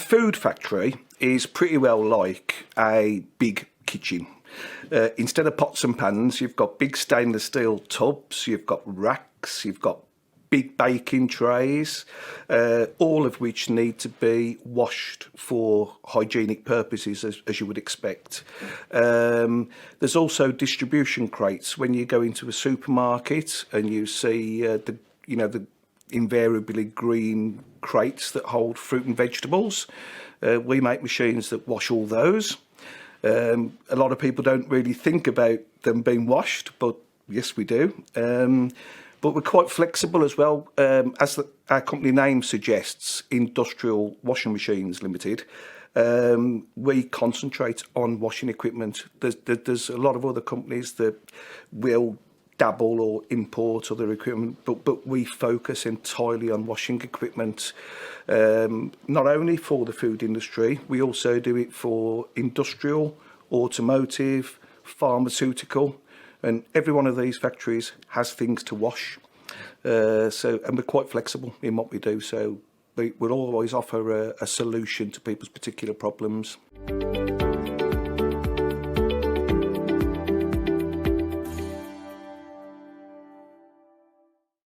food factory is pretty well like a big kitchen. Instead of pots and pans, you've got big stainless steel tubs, you've got racks, you've got big baking trays, all of which need to be washed for hygienic purposes, as you would expect. There's also distribution crates. When you go into a supermarket and you see the invariably green crates that hold fruit and vegetables, we make machines that wash all those. A lot of people don't really think about them being washed, but yes, we do. But we're quite flexible as well. Our company name suggests, Industrial Washing Machines Limited, we concentrate on washing equipment. There's a lot of other companies that will dabble or import other equipment, but we focus entirely on washing equipment, not only for the food industry, we also do it for industrial, automotive, pharmaceutical, and every one of these factories has things to wash. And we're quite flexible in what we do, so we'll always offer a solution to people's particular problems.